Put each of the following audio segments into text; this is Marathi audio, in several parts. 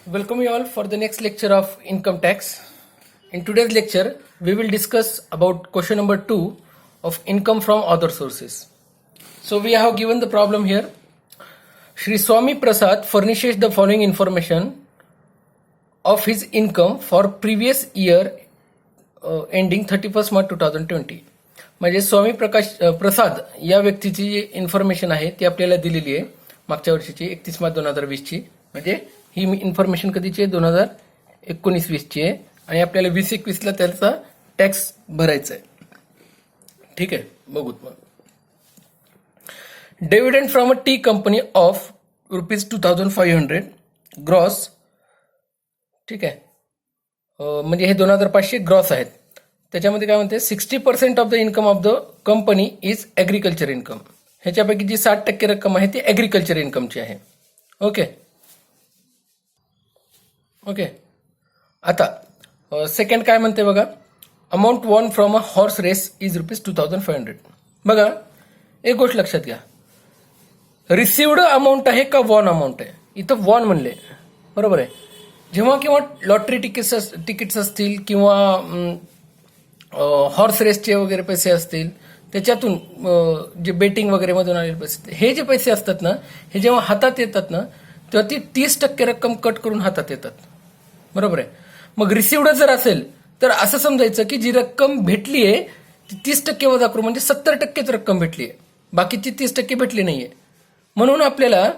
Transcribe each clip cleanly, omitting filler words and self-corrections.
Welcome you all for the next lecture of income tax. In today's lecture, we will discuss about question number 2 of income from other sources. So we have given the problem here. Shri Swami Prasad furnishes the following information of his income for previous year ending 31st March 2020. म्हणजे स्वामी प्रसाद या व्यक्तीची जी इन्फॉर्मेशन आहे ती आपल्याला दिलेली आहे मागच्या वर्षीची 31 मार्च 2020 ची. म्हणजे ही इन्फॉर्मेशन कधीची आहे 2019-20 ची आहे आणि आपल्याला 20-21 ला त्याचा टॅक्स भरायचा आहे. ठीक आहे, बघूत मग. Dividend from a tea company of ₹2500 gross. ठीक आहे, म्हणजे हे 2500 ग्रॉस आहेत. त्याच्यामध्ये काय म्हणते 60% of the income of the company is agriculture income. ह्याच्यापैकी जी 60% रक्कम आहे ती ॲग्रिकल्चर इन्कमची आहे. Okay okay. आता सेकंड काय म्हणते बघा, amount won from a horse race is ₹2500. बघा एक गोष्ट लक्षात घ्या, रिसिव्ड अमाऊंट आहे का वॉन अमाऊंट आहे. इथं वॉन म्हणले, बरोबर आहे. जेव्हा किंवा लॉटरी तिकीट्स असतील किंवा हॉर्स रेसचे वगैरे पैसे असतील त्याच्यातून जे बेटिंग वगैरे मधून आलेले पैसे, हे जे पैसे असतात ना, हे जेव्हा हातात येतात ना तेव्हा ती 30% रक्कम कट करून हातात येतात, बरोबर आहे. मग रिसिव्ड जर असेल तर असं समजायचं की जी रक्कम भेटली आहे ती 30% वजा करू, म्हणजे 70%च रक्कम भेटली आहे, बाकीची 30% भेटली नाहीये. म्हणून आपल्याला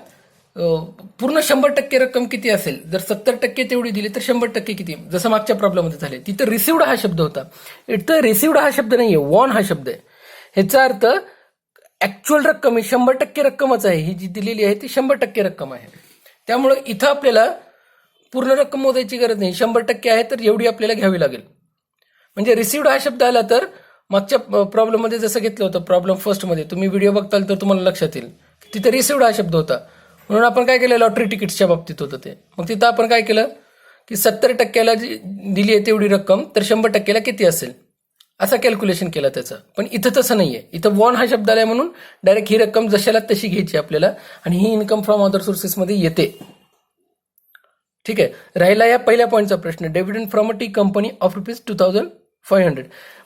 पूर्ण 100% रक्कम किती असेल, जर 70% तेवढी दिली तर 100% किती, जसं मागच्या प्रॉब्लेममध्ये झाले. तिथं रिसिव्ड हा शब्द होता, इथं रिसिव्ड हा शब्द नाहीये, वॉन हा शब्द आहे. ह्याचा अर्थ ऍक्च्युअल रक्कम ही 100% रक्कमच आहे. ही जी दिलेली आहे ती 100% रक्कम आहे. त्यामुळे इथं आपल्याला पूर्ण रक्कम मोजायची गरज नाही, 100% आहे तर एवढी आपल्याला घ्यावी लागेल. म्हणजे रिसिव्ड हा शब्द आला तर मागच्या प्रॉब्लेममध्ये जसं घेतलं होतं, प्रॉब्लेम फर्स्टमध्ये तुम्ही व्हिडिओ बघताल तर तुम्हाला लक्षात येईल तिथं रिसिव्ड हा शब्द होता. म्हणून आपण काय केलं, लॉटरी तिकीट्सच्या बाबतीत होतं ते. मग तिथं आपण काय केलं की 70%ला जी दिली आहे तेवढी रक्कम तर 100%ला किती असेल असा कॅल्क्युलेशन केला त्याचं. पण इथं तसं नाहीये, इथं वॉन हा शब्द आलाय म्हणून डायरेक्ट ही रक्कम जशाला तशी घ्यायची आपल्याला आणि ही इन्कम फ्रॉम अदर सोर्सेसमध्ये येते. ठीक आहे. राहिला या पहिल्या पॉईंटचा प्रश्न, dividend from a tea company of ₹2500.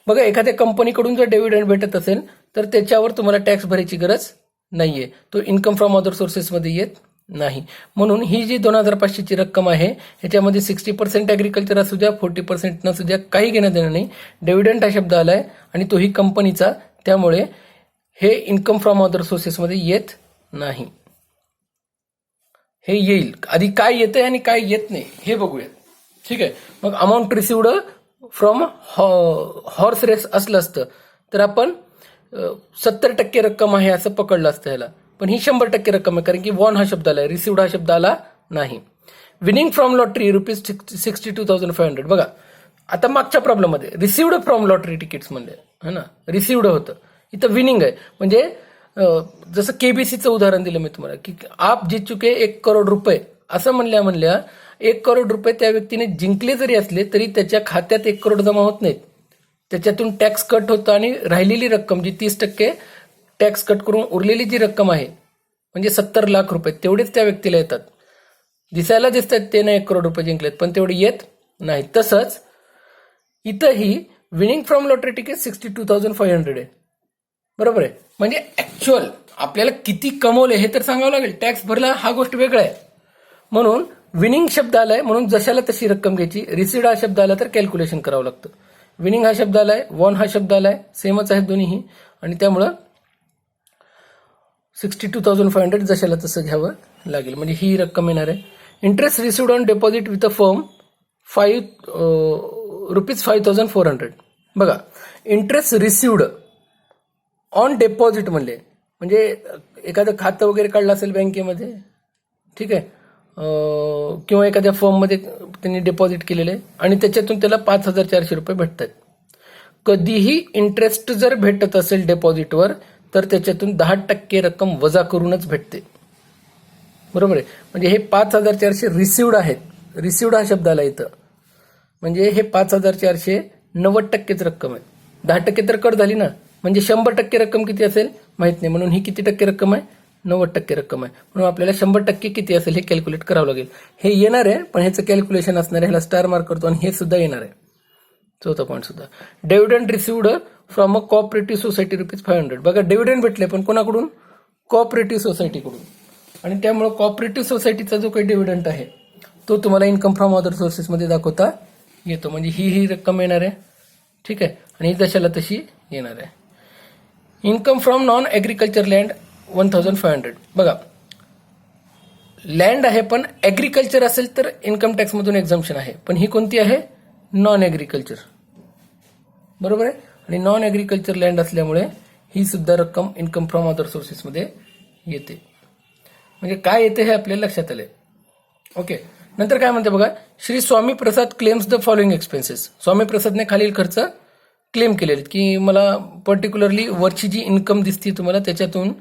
बघा, एखाद्या कंपनीकडून जर डिव्हिडंड भेटत असेल तर त्याच्यावर तुम्हाला टॅक्स भरायची गरज नाहीये, तो इन्कम फ्रॉम अदर सोर्सेसमध्ये येत नाही. म्हणून ही जी 2500 ची रक्कम आहे ह्याच्यामध्ये 60% ॲग्रिकल्चर असू द्या, 40% नसू द्या, काही घेणं देणं नाही. डिव्हिडंड हा शब्द आलाय आणि तोही कंपनीचा, त्यामुळे हे इन्कम फ्रॉम अदर सोर्सेसमध्ये येत नाही. हे येईल, आधी काय येतंय आणि काय येत नाही हे बघूया. ठीक आहे. मग amount received from horse race असलं असतं तर आपण 70% रक्कम आहे असं पकडलं असतं ह्याला, पण ही 100% रक्कम आहे कारण की वॉन हा शब्द आला, रिसिव्ड हा शब्द आला नाही. Winning from lottery ₹62,500. बघा, आता मागच्या प्रॉब्लेममध्ये रिसिव्ड फ्रॉम लॉटरी तिकीट्स म्हणले है ना, रिसिव्ड होतं, इथं विनिंग आहे. म्हणजे जसं केबीसीचं उदाहरण दिलं मी तुम्हाला की आप जीत चुके 1 करोड रुपये असं म्हणल्या 1 करोड रुपये त्या व्यक्तीने जिंकले जरी असले तरी त्याच्या खात्यात 1 करोड जमा होत नाहीत, त्याच्यातून टॅक्स कट होतं आणि राहिलेली रक्कम जी 30% टॅक्स कट करून उरलेली जी रक्कम आहे म्हणजे 70 लाख रुपये तेवढेच त्या व्यक्तीला येतात. दिसायला दिसतात ते नाही 1 करोड रुपये जिंकलेत पण तेवढे येत नाही. तसंच इथंही विनिंग फ्रॉम लॉटरी तिकीट 62,500 आहे, बरोबर आहे. म्हणजे ऍक्च्युअल आपल्याला किती कमवले हे तर सांगावं लागेल, टॅक्स भरला हा गोष्ट वेगळा आहे. म्हणून विनिंग शब्द आलाय म्हणून जशाला तशी रक्कम घ्यायची. रिसिव्ड हा शब्द आला तर कॅल्क्युलेशन करावं लागतं. विनिंग हा शब्द आलाय, वॉन हा शब्द आलाय, सेमच आहेत दोन्हीही, आणि त्यामुळं 62,500 जशाला तसं घ्यावं लागेल. म्हणजे ही रक्कम येणार आहे. Interest received on deposit with a firm ₹5,400. बघा, इंटरेस्ट रिसिव्ड ऑन डिपॉझिट म्हणले म्हणजे एखादं खातं वगैरे काढलं असेल बँकेमध्ये, ठीक आहे, किंवा एखाद्या फर्ममध्ये त्यांनी डिपॉझिट केलेलं आहे आणि त्याच्यातून त्याला ₹5,400 भेटतात. कधीही इंटरेस्ट जर भेटत असेल डिपॉझिटवर तर त्याच्यातून 10% रक्कम वजा करूनच भेटते, बरोबर आहे. म्हणजे हे 5,400 रिसिव्ड आहेत, रिसिव्ड हा शब्द आला इथं, म्हणजे हे 5,400 90%च रक्कम आहे. 10% तर कट झाली ना, म्हणजे 100% रक्कम किती असेल माहित नाही, म्हणून ही किती टक्के रक्कम आहे 90% रक्कम आहे, म्हणून आपल्याला 100% किती असेल हे कॅल्क्युलेट करावं लागेल. हे येणार आहे, पण ह्याचं कॅल्क्युलेशन असणार आहे, ह्याला स्टार मार्क करतो, आणि हे सुद्धा येणार आहे. चौथा पॉईंट सुद्धा, dividend received from a cooperative society ₹500. बघा, डिव्हिडंड भेटले, पण कोणाकडून? कोऑपरेटिव्ह सोसायटीकडून. आणि त्यामुळे कोऑपरेटिव्ह सोसायटीचा जो काही डिव्हिडंड आहे तो तुम्हाला इन्कम फ्रॉम अदर सोर्सेसमध्ये दाखवता येतो. म्हणजे ही रक्कम येणार आहे, ठीक आहे, आणि जशाला तशी येणार आहे. Income from non agriculture land 1500. बघा, लँड आहे पण ॲग्रिकल्चर असेल तर इन्कम टॅक्समधून एक्झम्पशन आहे, पण ही कोणती आहे? नॉन ॲग्रिकल्चर, बरोबर आहे. आणि नॉन ॲग्रिकल्चर लँड असल्यामुळे ही सुद्धा रक्कम इन्कम फ्रॉम अदर सोर्सेसमध्ये येते. म्हणजे काय येते हे आपल्याला लक्षात आले. ओके, नंतर काय म्हणते बघा, Shri Swami Prasad claims the following expenses. स्वामी प्रसादने खालील खर्च क्लेम केलेले, की मला पर्टिक्युलरली वरची जी इन्कम दिसते तुम्हाला त्याच्यातून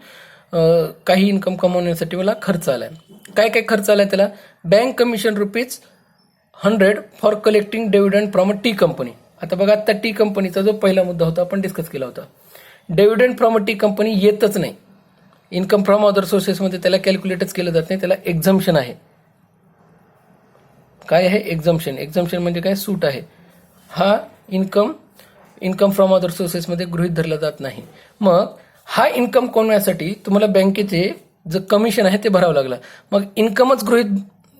काही इन्कम कमवण्यासाठी मला खर्च आलाय. काय काय खर्च आलाय त्याला? Bank commission ₹100 for collecting dividend from a tea company. आता बघा, आता टी कंपनीचा जो पहिला मुद्दा होता आपण डिस्कस केला होता, dividend from a tea company येतच नाही. इन्कम फ्रॉम अदर सोर्सेसमध्ये त्याला कॅल्क्युलेटच केलं जात नाही, त्याला एक्झम्पशन आहे. काय आहे? एक्झम्पशन. एक्झम्पशन म्हणजे काय? सूट आहे. हा इन्कम फ्रॉम अदर सोर्सेसमध्ये गृहीत धरला जात नाही. मग हा इन्कम कोणासाठी? तुम्हाला बँकेचे जे कमिशन आहे ते भरावं लागलं. मग इन्कमच गृहीत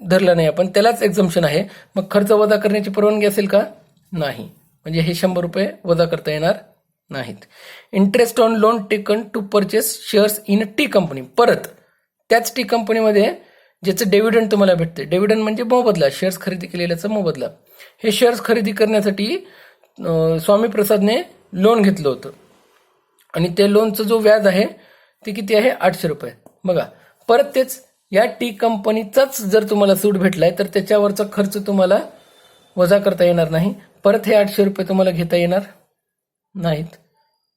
धरला नाही आपण, त्यालाच एक्झम्पशन आहे. मग खर्च वजा करण्याची परवानगी असेल का? नाही. म्हणजे हे ₹100 वजा करता येणार नाहीत. Interest on loan taken to purchase shares in tea company. परत त्याच टी कंपनीमध्ये ज्याचं डिव्हिडंड तुम्हाला भेटते, डिव्हिडंड म्हणजे मोबदला, शेअर्स खरेदी केलेल्याचा मोबदला. हे शेअर्स खरेदी करण्यासाठी स्वामी प्रसादने लोन घेतलं होतं, आणि त्या लोनचं जो व्याज आहे ते किती आहे? ₹800. बघा, परत तेच या टी कंपनीचाच जर तुम्हाला सूट भेटलाय तर त्याच्यावरचा खर्च तुम्हाला वजा करता येणार नाही. परत हे ₹800 तुम्हाला घेता येणार नाहीत,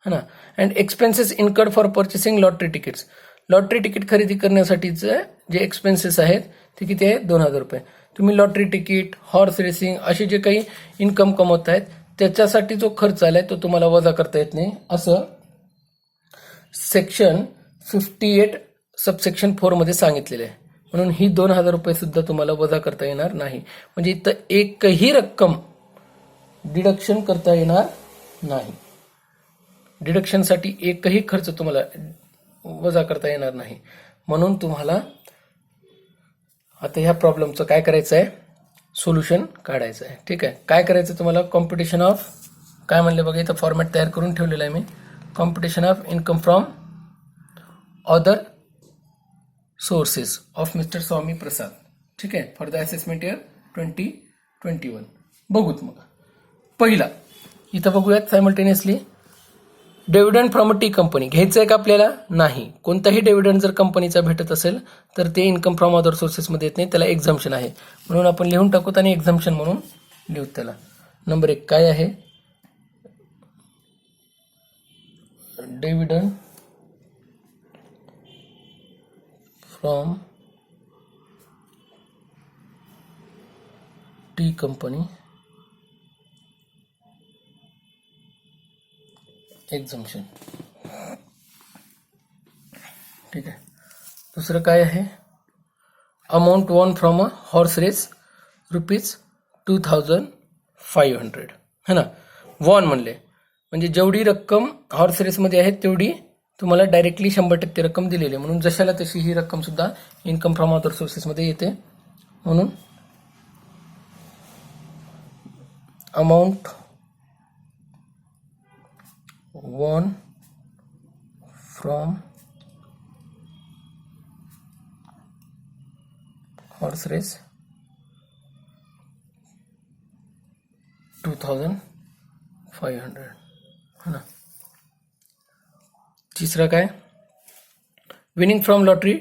है ना. And expenses incurred for purchasing lottery tickets. Lottery ticket खरेदी करण्यासाठीचे जे एक्सपेन्सेस आहेत ते किती आहेत? ₹2000. तुम्ही लॉटरी तिकीट, हॉर्स रेसिंग असे जे काही इन्कम कमवत आहेत त्याच्यासाठी जो खर्च आलाय तो तुम्हाला वजा करता येत नाही, असं सेक्शन 58 सबसेक्शन 4 मध्ये सांगितलेलं आहे. म्हणून ही ₹2000 सुद्धा तुम्हाला वजा करता येणार नाही. म्हणजे इथं एकही रक्कम डिडक्शन करता येणार नाही. डिडक्शनसाठी एकही खर्च तुम्हाला वजा करता येणार नाही. म्हणून तुम्हाला आता ह्या प्रॉब्लेमचं काय करायचं आहे? सोल्युशन काढायचं आहे. ठीक आहे, काय करायचं तुम्हाला? कॉम्पिटिशन ऑफ, काय म्हणले बघा, इथं फॉर्मॅट तयार करून ठेवलेला आहे मी. Computation of income from other sources of mister Swami Prasad. ठीक आहे, फॉर द असेसमेंट इयर 2021. बघूत मग. पहिला इथं बघूयात simultaneously. Dividend from a tea company घ्यायचं आहे का आपल्याला? नाही. कोणताही डिव्हिडंड जर कंपनीचा भेटत असेल तर ते इन्कम फ्रॉम अदर सोर्सेसमध्ये येत नाही, त्याला एक्झम्पशन आहे. म्हणून आपण लिहून टाकूत आणि एक्झम्पशन म्हणून लिहूत त्याला. नंबर 1 काय आहे? Dividend from tea company exemption. ठीक आहे. दुसरं काय आहे? Amount won from a horse race ₹2500, है ना. वॉन म्हणले म्हणजे जेवढी रक्कम हॉर्स रेसमध्ये आहे तेवढी तुम्हाला डायरेक्टली 100% रक्कम दिलेली आहे. म्हणून जशाला तशी ही रक्कम सुद्धा इन्कम फ्रॉम अदर सोर्सेसमध्ये येते. म्हणून amount won from horse race 2500, है ना. तीसरा काय? Winning from lottery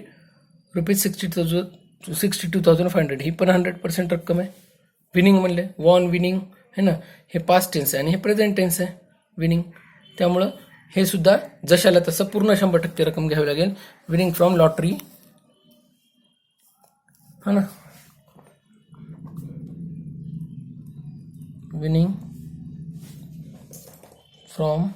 ₹62,500. ही पण 100% रक्कम आहे. विनिंग म्हणले, वॉन विनिंग, है ना. हे पास्ट टेन्स आहे आणि हे प्रेझेंट टेन्स आहे विनिंग. त्यामुळं हे सुद्धा जशाला तसं पूर्ण 100% रक्कम घ्यावी लागेल. विनिंग फ्रॉम लॉटरी, हा ना. विनिंग फ्रॉम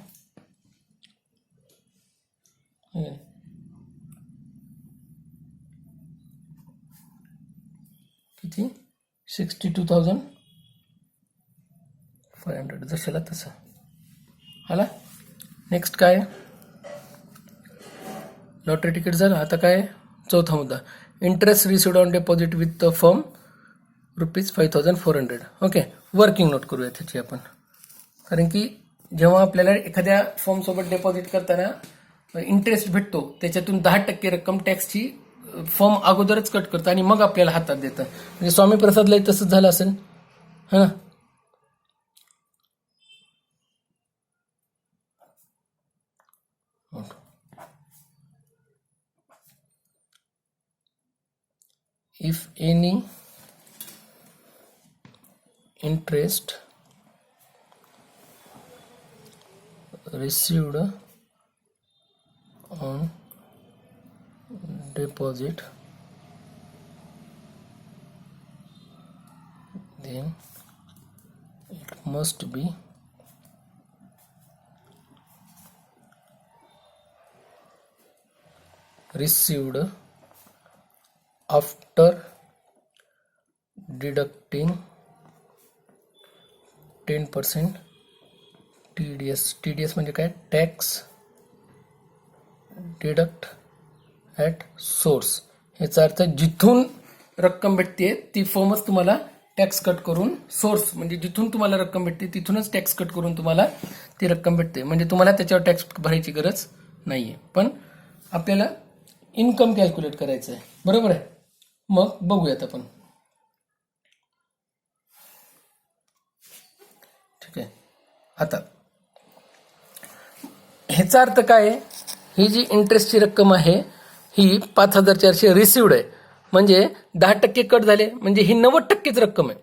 62,500 जशाला तसा आला. नेक्स्ट काय, लॉटरी तिकीट झालं. आता काय चौथा मुद्दा, interest received on deposit with the firm ₹5,400. Okay, working note करूया त्याची आपण, कारण की जेव्हा आपल्याला एखाद्या फर्मसोबत डिपॉझिट करताना इंटरेस्ट भेटतो त्याच्यातून 10% रक्कम टॅक्सची फर्म अगोदरच कट करतं आणि मग आपल्याला हातात देतं. म्हणजे स्वामी प्रसादलाही तसंच झालं असेल हा ना. If any interest received on deposit, then it must be received after deducting 10% TDS म्हणजे काय, टॅक्स डिडक्ट ॲट सोर्स. याचा अर्थ जिथून रक्कम भेटते ती फर्मच तुम्हाला टॅक्स कट करून, सोर्स म्हणजे जिथून तुम्हाला रक्कम भेटते तिथूनच टॅक्स कट करून तुम्हाला ती रक्कम भेटते. म्हणजे तुम्हाला त्याच्यावर टॅक्स भरायची गरज नाहीये. पण आपल्याला इन्कम कॅल्क्युलेट करायचं आहे, बरोबर आहे. मग बघूयात आपण. ठीक आहे, आता ह्याचा अर्थ काय आहे, ही जी इंटरेस्टची रक्कम आहे ही 5,400 रिसिव्ड आहे, म्हणजे 10% कट झाले, म्हणजे ही 90%च रक्कम आहे,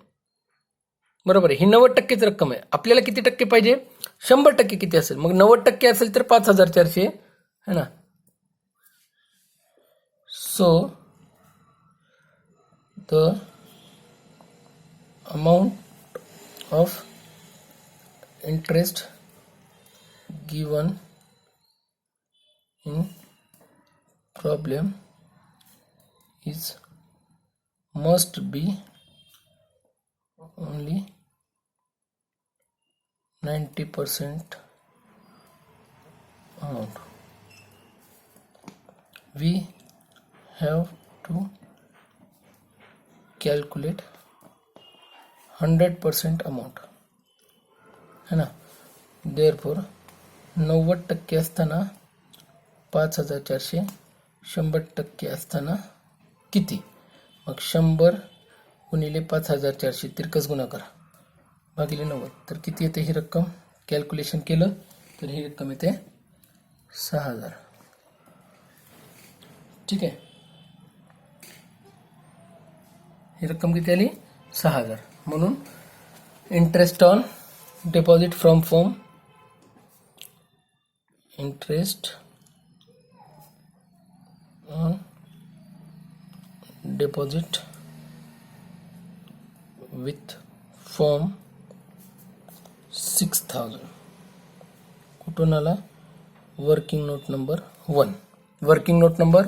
बरोबर आहे. ही 90%च रक्कम आहे. आपल्याला किती टक्के पाहिजे, 100% किती असेल, मग 90% असेल तर 5,400 है ना. So the amount of interest given in problem is must be only 90% amount. We have to calculate 100% amount है ना. therefore 90% असताना 5,400, 100% असताना किती, मग 100 गुणिले 5,400 तिरकस गुणाकार भागिले 90, तर किती येते ही रक्कम. कॅल्क्युलेशन केलं तर ही रक्कम येते 6,000. ठीक आहे, ही रक्कम किती आली, 6,000. म्हणून interest on deposit from firm, interest on deposit with firm 6,000. कुठून आला, working note number 1. Working note number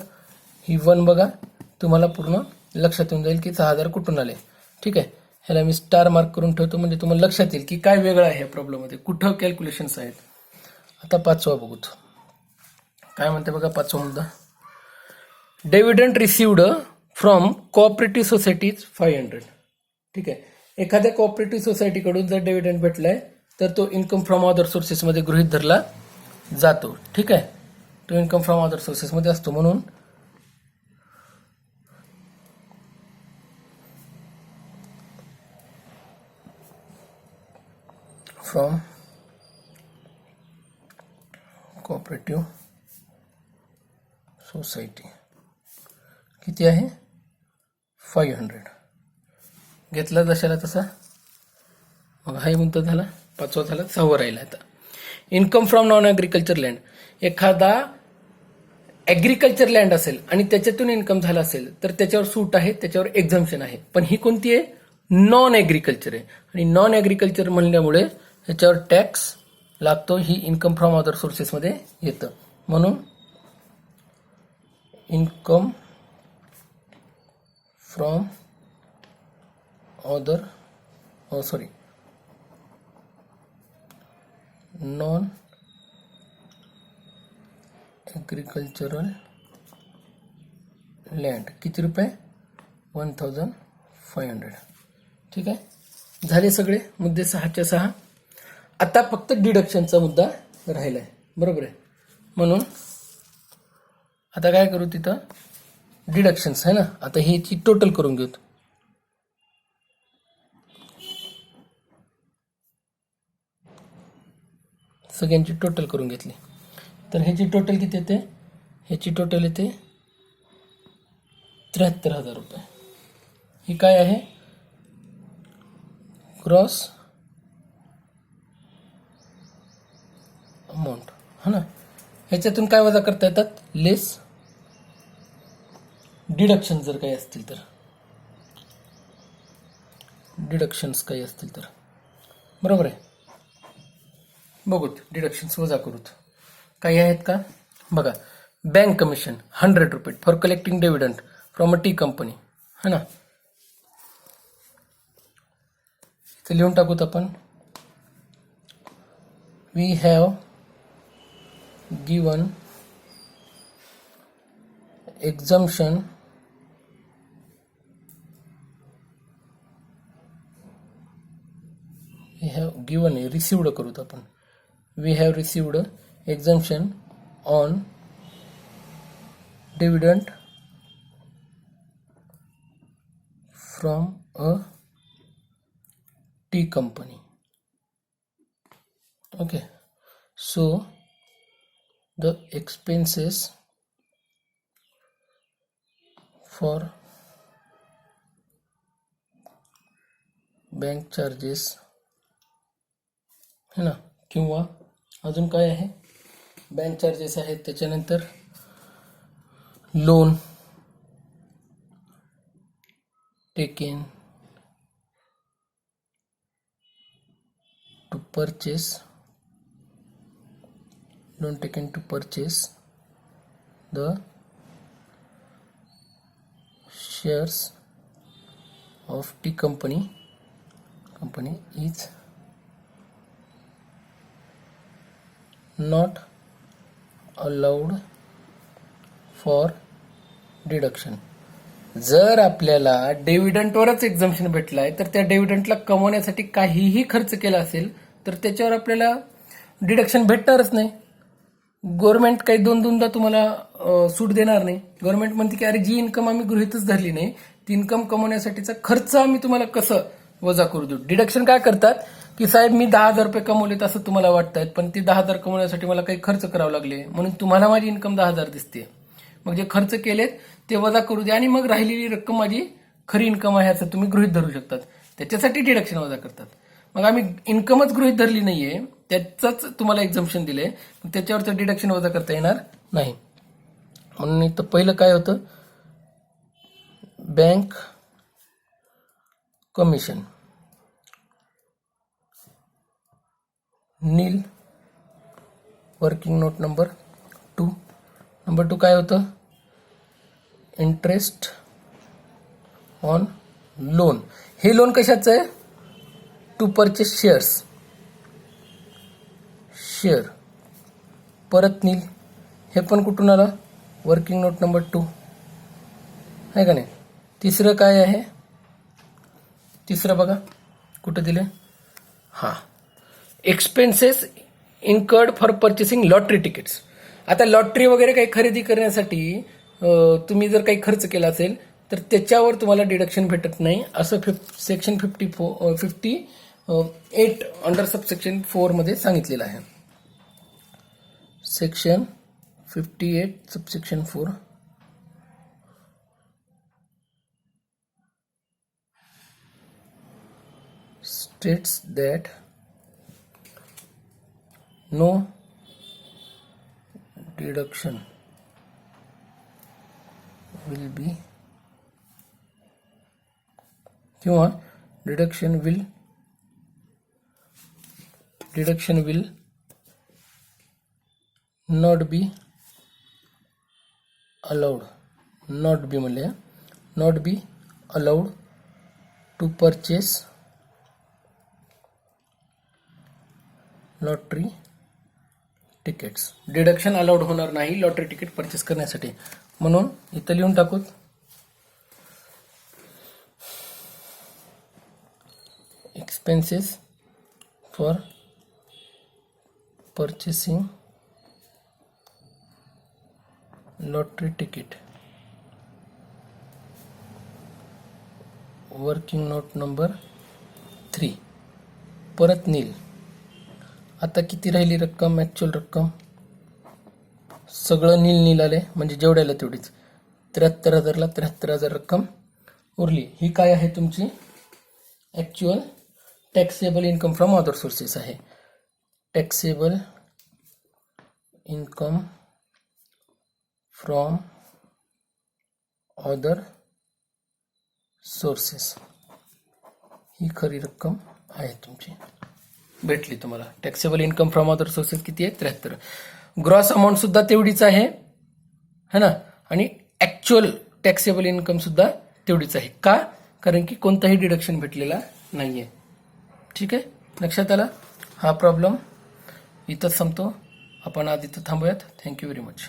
ही 1 बघा, तुम्हाला पूर्ण लक्षात येऊन जाईल की 6,000 कुठून आले. ठीक आहे, ह्याला मी स्टार मार्क करून ठेवतो म्हणजे तुम्हाला लक्षात येईल की काय वेगळं आहे या प्रॉब्लेममध्ये, कुठं कॅल्क्युलेशन्स आहेत. आता 5वा बघूत काय म्हणते बघा. 5वा मुद्दा, dividend received from cooperative societies 500. ठीक आहे, एखाद्या कोऑपरेटिव्ह सोसायटीकडून जर डिव्हिडंड भेटलाय तर तो इन्कम फ्रॉम अदर सोर्सेसमध्ये गृहीत धरला जातो. ठीक आहे, तो इन्कम फ्रॉम अदर सोर्सेसमध्ये असतो. म्हणून फ्रॉम कोऑपरेटिव्ह सोसायटी किती आहे, 500. घेतला जशाला तसा. मग हाही मुद्दा झाला, 5वा झाला. 6वा राहिला. आता income from non agriculture land. एखादा ॲग्रिकल्चर लँड असेल आणि त्याच्यातून इन्कम झाला असेल तर त्याच्यावर सूट आहे, त्याच्यावर एक्झम्पशन आहे. पण ही कोणती आहे, नॉन ॲग्रिकल्चर आहे. आणि नॉन ॲग्रिकल्चर म्हणल्यामुळे ह्याच्यावर टॅक्स लागतो. ही इन्कम फ्रॉम अदर सोर्सेसमध्ये येतं. म्हणून income from other non agricultural land किती रुपये 1500. ठीक आहे, झाले सगळे मुद्दे 6च्या 6. आता फक्त डिडक्शनचा मुद्दा राहिला आहे, बरोबर आहे. म्हणून आता काय करू, तिथं डिडक्शन्स आहे ना, आता ह्याची टोटल करून घेऊ. सगळ्यांची टोटल करून घेतली तर ह्याची टोटल किती येते, ह्याची टोटल येते 73,000 रुपये. ही काय आहे, ग्रॉस अमाऊंट है ना. ह्याच्यातून काय वजा करता येतात, लेस डिडक्शन जर काही असतील तर, डिडक्शन्स काही असतील तर, बरोबर आहे. बघूत डिडक्शन्स वजा करूत, काही आहेत का बघा. बँक कमिशन 100 रुपये for collecting dividend from a tea company है ना. इथे लिहून टाकूत आपण, we have given exemption we have given received करूत आपण, we have received exemption on dividend from a tea company. Okay, so the expenses for bank charges है ना, किंवा अजून काय आहे, बँक चार्जेस आहेत, त्याच्यानंतर loan taken to purchase, loan taken to purchase the shares of tea company is not allowed for deduction. जर आपल्याला डिव्हिडंटवरच एक्झम्पशन भेटलाय तर त्या डिव्हिडंटला कमवण्यासाठी काहीही खर्च केला असेल तर त्याच्यावर आपल्याला डिडक्शन भेटणारच नाही. गव्हर्नमेंट काही दोनदा तुम्हाला सूट देणार नाही. गव्हर्नमेंट म्हणते की अरे जी इन्कम आम्ही गृहीतच धरली नाही, ती इन्कम कमवण्यासाठीचा खर्च आम्ही तुम्हाला कसं वजा करू देऊ. डिडक्शन काय करतात की साहेब मी 10,000 रुपये कमवलेत असं तुम्हाला वाटतायत, पण ते 10,000 कमवण्यासाठी मला काही खर्च करावे लागले म्हणून तुम्हाला माझी इन्कम 10,000 दिसते. मग जे खर्च केलेत ते वजा करू द्या आणि मग राहिलेली रक्कम माझी खरी इन्कम आहे असं तुम्ही गृहीत धरू शकतात. त्याच्यासाठी डिडक्शन वजा करतात. मग आम्ही इन्कमच गृहीत धरली नाहीये, त्याचंच तुम्हाला एक्झम्पशन दिलंय, त्याच्यावरचं डिडक्शन वजा करता येणार नाही. म्हणून इथं पहिलं काय होतं, बँक कमिशन नील, वर्किंग नोट नंबर 2 काय होतं, इंटरेस्ट ऑन लोन. हे लोन कशाचं आहे, टू परचेस शेअर. परत नील, हे पण कुठून आलं, वर्किंग नोट नंबर 2 आहे का नाही. तिसरं काय आहे, तिसरं बघा कुठं दिले, हां, expenses incurred for purchasing lottery tickets. आता लॉटरी वगैरे काही खरेदी करण्यासाठी तुम्ही जर काही खर्च केला असेल तर त्याच्यावर तुम्हाला डिडक्शन भेटत नाही असं सेक्शन 58 अंडर सबसेक्शन 4 मध्ये सांगितलेलं आहे. Section 58 subsection 4 states that no deduction will be किंवा deduction will not be allowed. not be म्हणले, not be allowed to purchase lottery tickets. Deduction allowed होणार नाही लॉटरी तिकीट परचेस करण्यासाठी, म्हणून इथं लिहून टाकू expenses for purchasing lottery ticket. Working note number 3. परत नील. आता किती राहिली रक्कम, ॲक्च्युअल रक्कम सगळं नील नील आले, म्हणजे जेवढ्याला तेवढीच 73,000ला 73,000 रक्कम उरली. ही काय आहे तुमची actual taxable income from other sources आहे. Taxable income from other sources ही खरी रक्कम आहे तुमची, भेटली तुम्हाला. Taxable income from other sources किती आहे 73. ग्रॉस अमाऊंट सुद्धा तेवढीच आहे है ना, आणि ॲक्च्युअल टॅक्सेबल इन्कम सुद्धा तेवढीच आहे. का? कारण की कोणताही डिडक्शन भेटलेला नाहीये. ठीक आहे, लक्षात आला. हा प्रॉब्लेम इथंच संपतो. आपण आज इथं थांबूयात. Thank you very much.